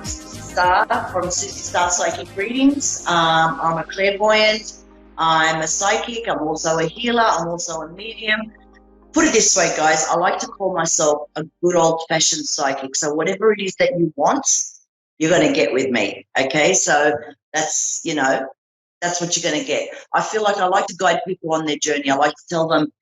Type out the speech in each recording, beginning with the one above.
Suzie Starr from Suzie Starr Psychic Readings. I'm a clairvoyant. I'm a psychic. I'm also a healer. I'm also a medium. Put it this way, guys, I like to call myself a good old-fashioned psychic. So whatever it is that you want, you're going to get with me, okay? So that's, that's what you're going to get. I feel like I like to guide people on their journey. I like to tell them,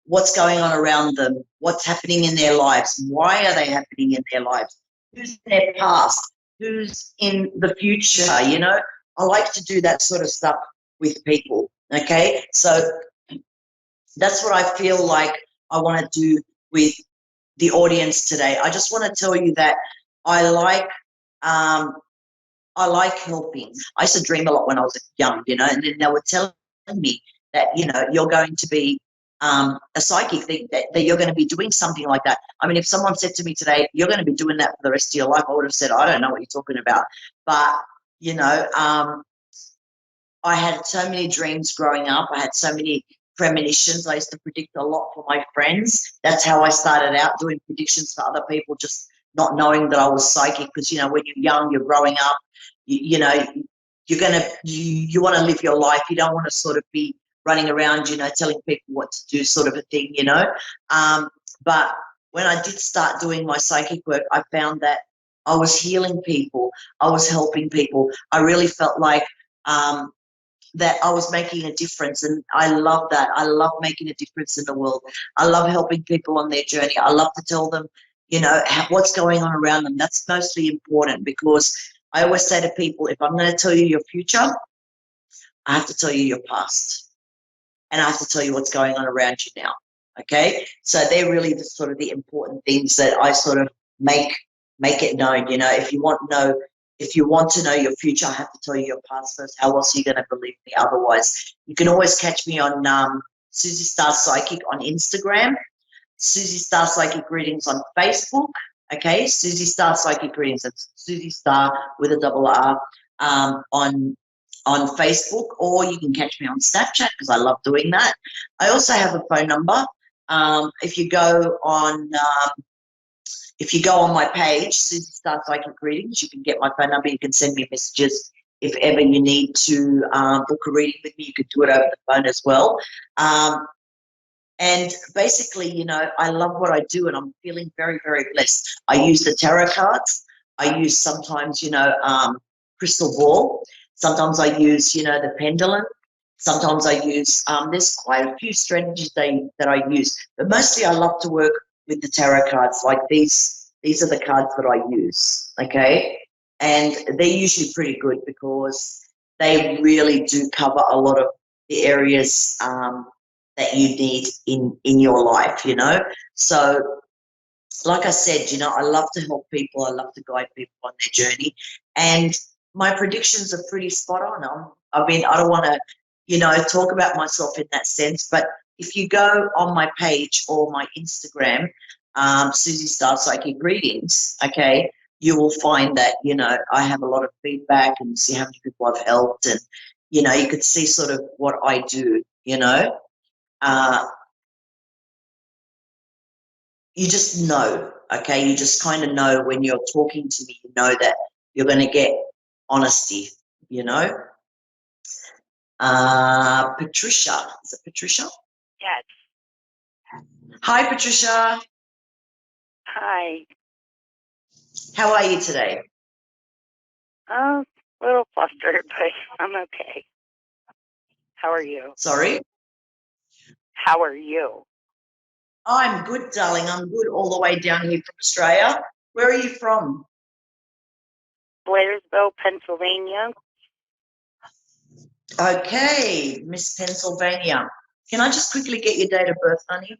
what's going on around them, what's happening in their lives, why are they happening in their lives, who's in their past, who's in the future, I like to do that sort of stuff with people, okay? So that's what I feel like I want to do with the audience today. I just want to tell you that I like helping. I used to dream a lot when I was young, and then they were telling me that, you're going to be a psychic, that you're going to be doing something like that. I mean, if someone said to me today, you're going to be doing that for the rest of your life, I would have said, I don't know what you're talking about. But, I had so many dreams growing up. I had so many premonitions. I used to predict a lot for my friends. That's how I started out, doing predictions for other people, just not knowing that I was psychic. Because, when you're young, you're growing up, you want to live your life. You don't want to sort of be running around, telling people what to do, sort of a thing, But when I did start doing my psychic work, I found that I was healing people. I was helping people. I really felt like that I was making a difference, and I love that. I love making a difference in the world. I love helping people on their journey. I love to tell them, what's going on around them. That's mostly important, because I always say to people, if I'm going to tell you your future, I have to tell you your past, and I have to tell you what's going on around you now, okay? So they're really the sort of the important things that I sort of make it known. If you want to know your future, I have to tell you your past first. How else are you going to believe me otherwise? You can always catch me on Suzie Starr Psychic on Instagram, Suzie Starr Psychic Readings on Facebook, okay? Suzie Starr Psychic Readings, that's Suzie Starr with a double R on Facebook, or you can catch me on Snapchat, because I love doing that. I also have a phone number. If you go on my page, Suzie Starr Psychic Readings, you can get my phone number. You can send me messages if ever you need to book a reading with me. You can do it over the phone as well. And basically, I love what I do, and I'm feeling very, very blessed. I use the tarot cards. I use sometimes, crystal ball. Sometimes I use, the pendulum. Sometimes I use, there's quite a few strategies that I use. But mostly I love to work with the tarot cards. Like these are the cards that I use, okay? And they're usually pretty good, because they really do cover a lot of the areas that you need in your life, So like I said, I love to help people. I love to guide people on their journey. And my predictions are pretty spot on. I don't want to, talk about myself in that sense, but if you go on my page or my Instagram, Suzie Starr Psychic Readings, okay, you will find that, I have a lot of feedback, and see how many people I've helped, and, you could see sort of what I do, you just know, okay? You just kind of know when you're talking to me, you know that you're going to get honesty, Patricia. Is it Patricia? Yes. Hi, Patricia. Hi. How are you today? A little flustered, but I'm okay. How are you? Sorry? How are you? I'm good, darling. I'm good, all the way down here from Australia. Where are you from? Blairsville, Pennsylvania. Okay, Miss Pennsylvania. Can I just quickly get your date of birth, honey?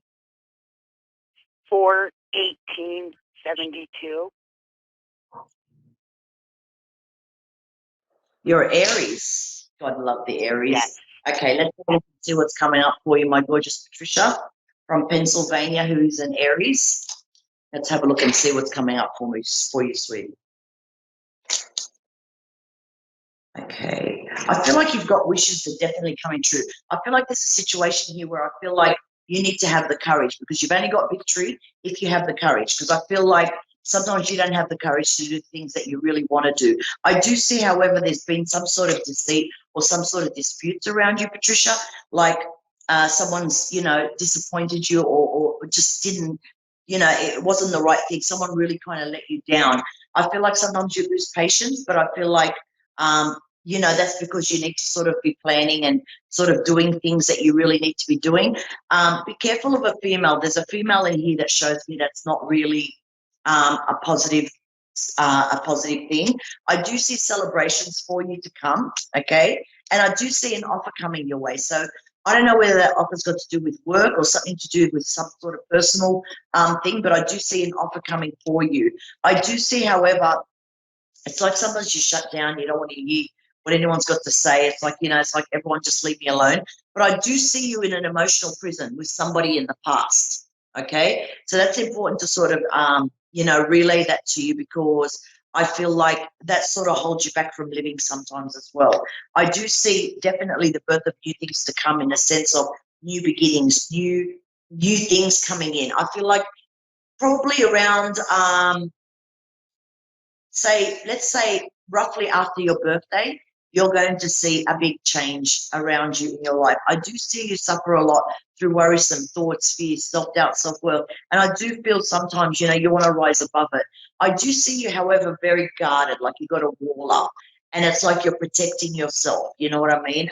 4/18/72. You're Aries. God love the Aries. Yes. Okay, let's have a look and see what's coming up for you, my gorgeous Patricia from Pennsylvania, who's an Aries. Let's have a look and see what's coming up for you, sweetie. Okay. I feel like you've got wishes that are definitely coming true. I feel like there's a situation here where I feel like you need to have the courage, because you've only got victory if you have the courage, because I feel like sometimes you don't have the courage to do things that you really want to do. I do see, however, there's been some sort of deceit or some sort of disputes around you, Patricia, like someone's, disappointed you or just didn't, it wasn't the right thing. Someone really kind of let you down. I feel like sometimes you lose patience, but I feel like, that's because you need to sort of be planning and sort of doing things that you really need to be doing. Be careful of a female. There's a female in here that shows me that's not really a positive thing. I do see celebrations for you to come, okay? And I do see an offer coming your way. So I don't know whether that offer's got to do with work or something to do with some sort of personal thing, but I do see an offer coming for you. I do see, however, it's like sometimes you shut down, you don't want to hear what anyone's got to say. It's like, it's like everyone just leave me alone. But I do see you in an emotional prison with somebody in the past, okay? So that's important to sort of, relay that to you, because I feel like that sort of holds you back from living sometimes as well. I do see definitely the birth of new things to come, in a sense of new beginnings, new things coming in. I feel like probably around, let's say roughly after your birthday, you're going to see a big change around you in your life. I do see you suffer a lot through worrisome thoughts, fears, self-doubt, self-worth. And I do feel sometimes, you want to rise above it. I do see you, however, very guarded, like you got a wall up. And it's like you're protecting yourself. You know what I mean?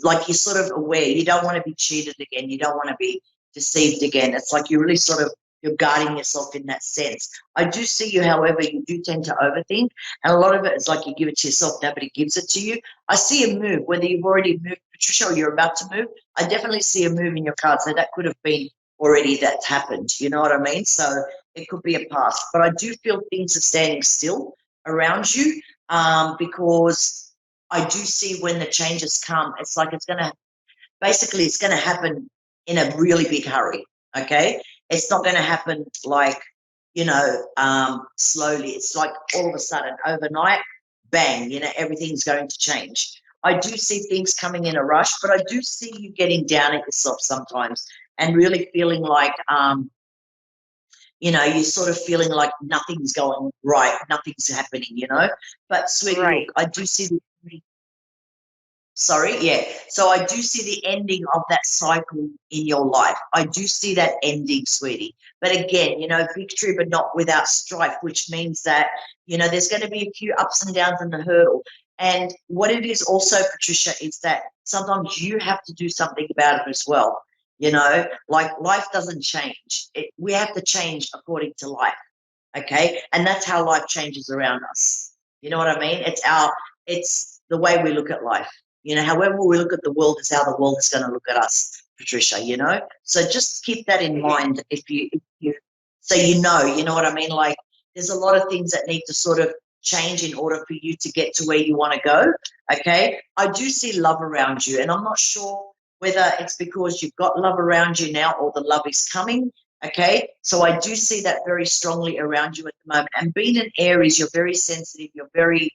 Like you're sort of aware. You don't want to be cheated again. You don't want to be deceived again. It's like you really sort of, you're guarding yourself in that sense. I do see you, however, you do tend to overthink, and a lot of it is like you give it to yourself, nobody gives it to you. I see a move, whether you've already moved, Patricia, or you're about to move. I definitely see a move in your card, so that could have been already that's happened. You know what I mean? So it could be a past, but I do feel things are standing still around you, because I do see when the changes come, it's like it's going to happen in a really big hurry, okay? It's not going to happen like, slowly. It's like all of a sudden, overnight, bang, everything's going to change. I do see things coming in a rush, but I do see you getting down at yourself sometimes and really feeling like, you're sort of feeling like nothing's going right, nothing's happening, But, sweetie, Right. look, I do see Sorry, yeah. So I do see the ending of that cycle in your life. I do see that ending, sweetie. But again, victory but not without strife, which means that, there's going to be a few ups and downs in the hurdle. And what it is also, Patricia, is that sometimes you have to do something about it as well. Like life doesn't change. We have to change according to life, okay? And that's how life changes around us. You know what I mean? It's the way we look at life. However we look at the world is how the world is going to look at us, Patricia, So just keep that in mind so you know what I mean? Like there's a lot of things that need to sort of change in order for you to get to where you want to go, okay? I do see love around you, and I'm not sure whether it's because you've got love around you now or the love is coming, okay? So I do see that very strongly around you at the moment. And being in Aries, you're very sensitive, you're very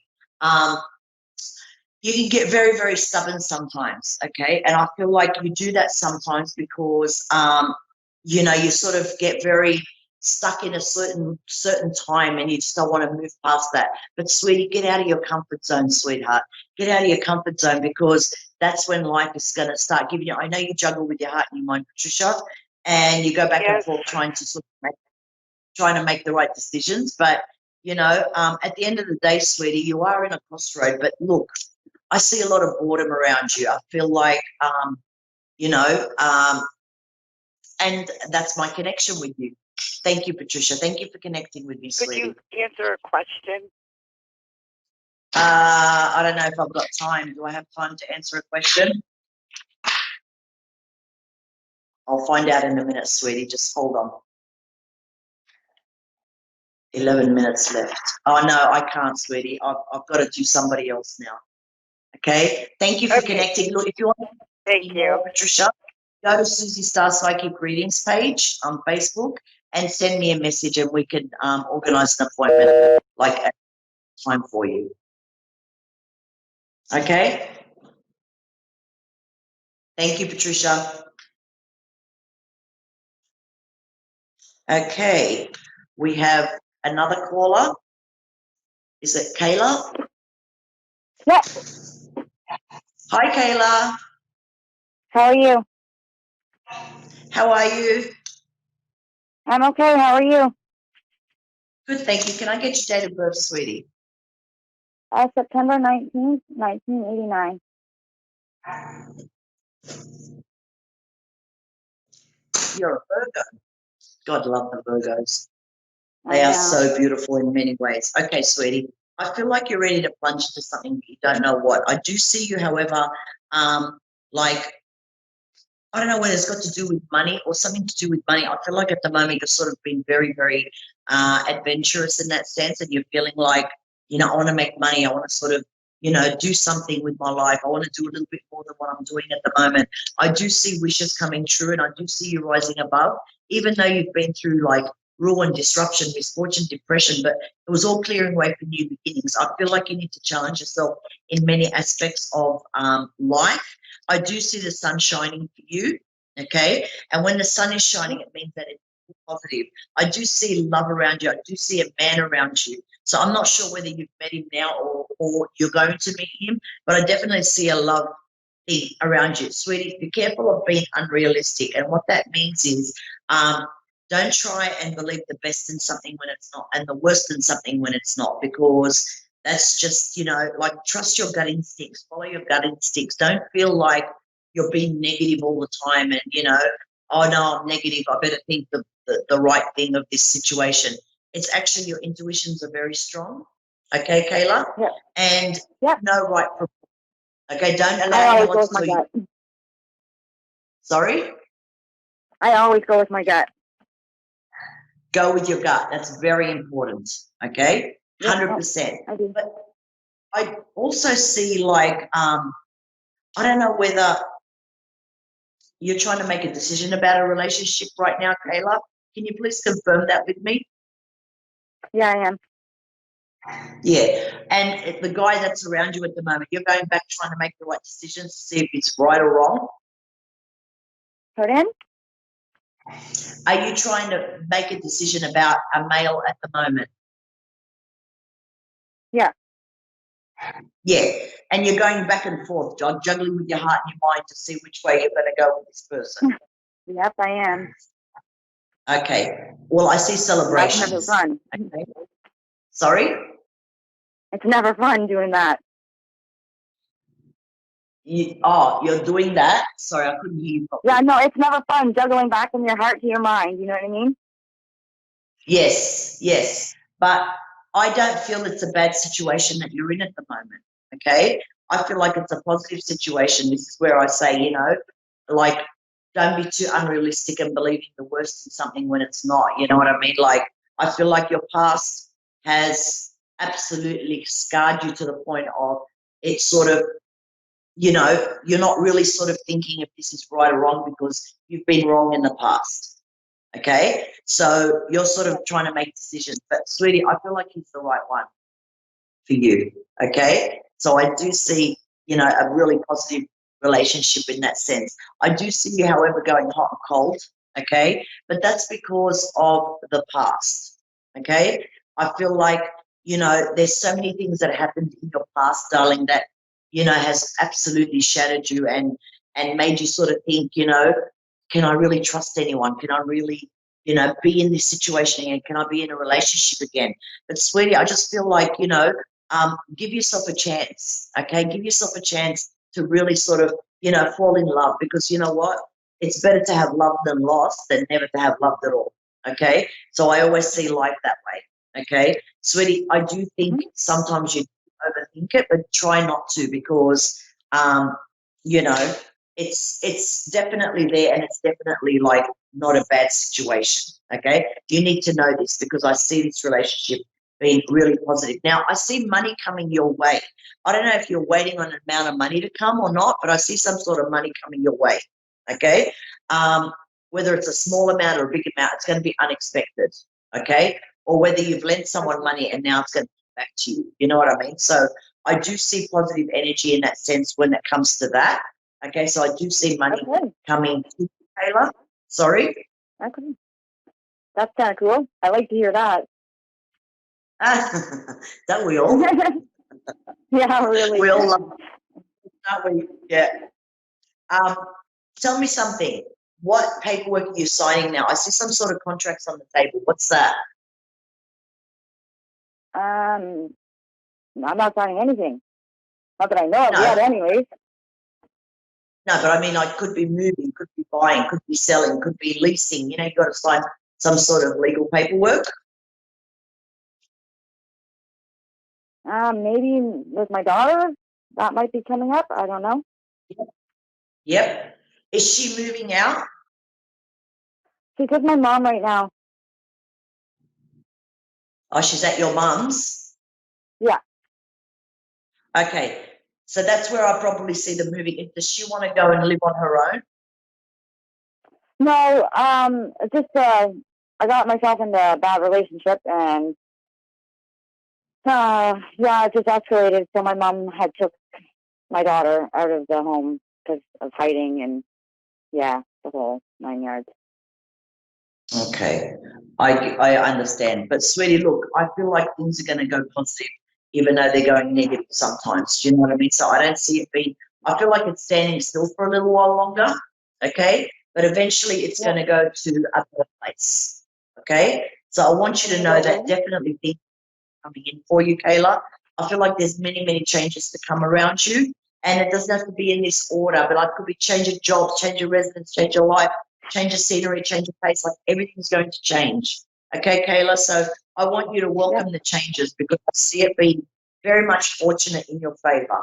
you can get very, very stubborn sometimes, okay? And I feel like you do that sometimes because, you sort of get very stuck in a certain time and you just don't want to move past that. But, sweetie, get out of your comfort zone, sweetheart. Get out of your comfort zone, because that's when life is going to start giving you – I know you juggle with your heart and your mind, Patricia, and you go back and forth trying to make the right decisions. But, at the end of the day, sweetie, you are in a crossroad. But, look, I see a lot of boredom around you. I feel like, and that's my connection with you. Thank you, Patricia. Thank you for connecting with me, sweetie. Could you answer a question? I don't know if I've got time. Do I have time to answer a question? I'll find out in a minute, sweetie. Just hold on. 11 minutes left. Oh, no, I can't, sweetie. I've got to do somebody else now. Okay? Thank you for connecting. Look, if you want Thank you, Patricia, go to Suzie Starr Psychic Readings page on Facebook and send me a message, and we can organise an appointment, like a time for you. Okay? Thank you, Patricia. Okay. We have another caller. Is it Kayla? Yep. Hi, Kayla. How are you? How are you? I'm okay. How are you? Good, thank you. Can I get your date of birth, sweetie? September 19th, 1989. You're a Virgo. God love the Virgos. I They are know. so beautiful in many ways. Okay, sweetie. I feel like you're ready to plunge into something you don't know what. I do see you, however, like I don't know whether it's got to do with money or something to do with money. I feel like at the moment you're sort of being very, very adventurous in that sense, and you're feeling like, I want to make money. I want to sort of, do something with my life. I want to do a little bit more than what I'm doing at the moment. I do see wishes coming true, and I do see you rising above, even though you've been through like ruin, disruption, misfortune, depression, but it was all clearing way for new beginnings. I feel like you need to challenge yourself in many aspects of life. I do see the sun shining for you, okay? And when the sun is shining, it means that it's positive. I do see love around you. I do see a man around you. So I'm not sure whether you've met him now or you're going to meet him, but I definitely see a love thing around you. Sweetie, be careful of being unrealistic. And what that means is don't try and believe the best in something when it's not and the worst in something when it's not, because that's just, like trust your gut instincts, follow your gut instincts. Don't feel like you're being negative all the time and, oh no, I'm negative. I better think the right thing of this situation. It's actually your intuitions are very strong. Okay, Kayla? Yep. And Yep. no right from wrong. Okay, don't I allow always anyone go to with my tell you. gut. Sorry? I always go with my gut. Go with your gut. That's very important. Okay? Yep, 100%. I do. But I also see like, I don't know whether you're trying to make a decision about a relationship right now, Kayla. Can you please confirm that with me? Yeah, I am. Yeah. And the guy that's around you at the moment, you're going back trying to make the right decisions to see if it's right or wrong. Pardon? Are you trying to make a decision about a male at the moment? Yeah. Yeah. And you're going back and forth, juggling with your heart and your mind to see which way you're going to go with this person. Yep, I am. Okay. Well, I see That's celebrations. never fun. Okay. Sorry? It's never fun doing that. You're doing that? Sorry, I couldn't hear you properly. Yeah, no, it's never fun juggling back from your heart to your mind. You know what I mean? Yes, yes. But I don't feel it's a bad situation that you're in at the moment, okay? I feel like it's a positive situation. This is where I say, like, don't be too unrealistic and believing the worst in something when it's not. You know what I mean? Like, I feel like your past has absolutely scarred you to the point of it's sort of, you're not really sort of thinking if this is right or wrong because you've been wrong in the past. Okay, so you're sort of trying to make decisions, but sweetie, I feel like he's the right one for you. Okay, so I do see, a really positive relationship in that sense. I do see you, however, going hot and cold. Okay, but that's because of the past. Okay, I feel like there's so many things that happened in your past, darling, that has absolutely shattered you and made you sort of think, can I really trust anyone? Can I really, be in this situation again? Can I be in a relationship again? But sweetie, I just feel like, give yourself a chance, okay? Give yourself a chance to really sort of, fall in love, because you know what? It's better to have loved than lost than never to have loved at all, okay? So I always see life that way, okay? Sweetie, I do think sometimes you overthink it, but try not to, because, you know, it's definitely there, and it's definitely like not a bad situation. Okay, you need to know this, because I see this relationship being really positive. Now I see money coming your way. I don't know if you're waiting on an amount of money to come or not, but I see some sort of money coming your way. Okay, whether it's a small amount or a big amount, it's going to be unexpected. Okay, or whether you've lent someone money and now it's going to come back to you. You know what I mean? So I do see positive energy in that sense when it comes to that. Okay, so I do see money coming to you, Taylor. Sorry? Okay. That's kind of cool. I like to hear that. Don't we all? Yeah, really. We all love it, don't we? Yeah. Um, tell me something. What paperwork are you signing now? I see some sort of contracts on the table. What's that? I'm not signing anything. Not that I know of No, yet, anyways. no, but I mean, like, could be moving, could be buying, could be selling, could be leasing. You know, you've got to sign some sort of legal paperwork. Maybe with my daughter, that might be coming up. I don't know. Yep. Is she moving out? She's with my mom right now. Oh, she's at your mum's? Yeah. Okay. So that's where I probably see them moving. Does she want to go and live on her own? No, just I got myself into a bad relationship, and yeah, it just escalated. So my mom had took my daughter out of the home because of hiding, and yeah, the whole 9 yards. Okay, I understand. But sweetie, look, I feel like things are going to go positive, even though they're going negative sometimes. Do you know what I mean? So I don't see it being, I feel like it's standing still for a little while longer, okay? But eventually it's going to go to a better place, okay? So I want you to know that definitely things are coming in for you, Kayla. I feel like there's many, many changes to come around you, and it doesn't have to be in this order, but I could be change of jobs, change of residence, change your life, change of scenery, change of pace, like everything's going to change. Okay, Kayla? So I want you to welcome the changes because I see it being very much fortunate in your favor.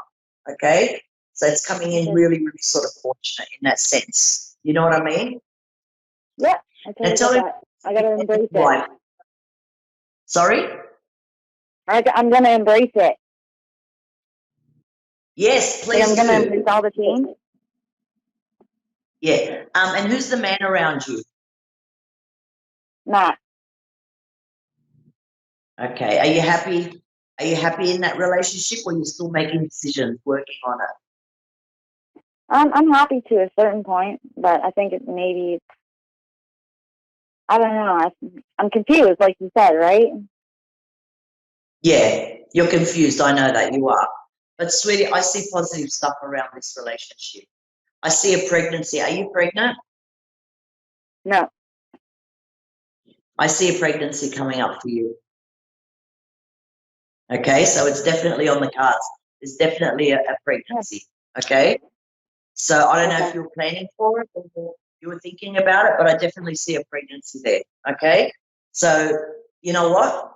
Okay? So it's coming in really, really sort of fortunate in that sense. You know what I mean? Yeah, I totally tell me get that. I gotta embrace it. Sorry? I'm gonna embrace it. Yes, Like, please I'm gonna do. embrace all the change. Yeah. And who's the man around you? Matt. Okay. Are you happy? Are you happy in that relationship, or are you still making decisions, working on it? I'm happy to a certain point, but I think it maybe, I don't know. I'm confused, like you said, right? Yeah, you're confused. I know that you are. But sweetie, I see positive stuff around this relationship. I see a pregnancy. Are you pregnant? No. I see a pregnancy coming up for you. Okay, so it's definitely on the cards. There's definitely a pregnancy. Okay, so I don't know if you were planning for it or you were thinking about it, but I definitely see a pregnancy there. Okay, so you know what?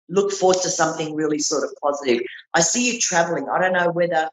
Look forward to something really sort of positive. I see you traveling. I don't know whether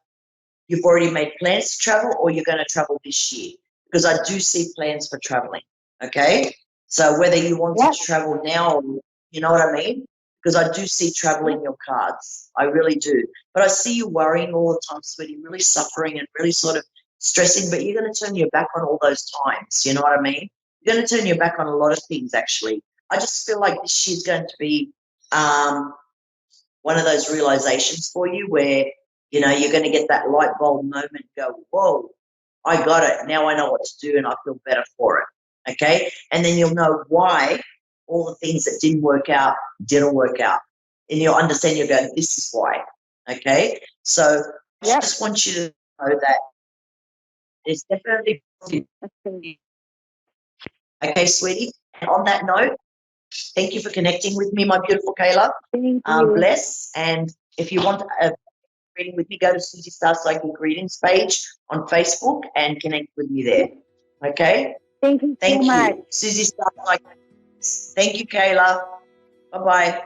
you've already made plans to travel or you're going to travel this year, because I do see plans for traveling. Okay, so whether you want to travel now, or, you know what I mean, because I do see travel in your cards. I really do. But I see you worrying all the time, sweetie, really suffering and really sort of stressing, but you're going to turn your back on all those times. You know what I mean? You're going to turn your back on a lot of things, actually. I just feel like this year's going to be one of those realizations for you where, you know, you're going to get that light bulb moment and go, whoa, I got it. Now I know what to do and I feel better for it. Okay? And then you'll know why all the things that didn't work out didn't work out. And you'll understand, you'll go, this is why. Okay? So I just want you to know that it's definitely positive. Okay, sweetie? And on that note, thank you for connecting with me, my beautiful Kayla. Bless. And if you want a reading with me, go to Suzie Starr Psychic Readings page on Facebook and connect with me there. Okay? Thank you so much. Suzie Starr Psychic. Thank you, Kayla. Bye-bye.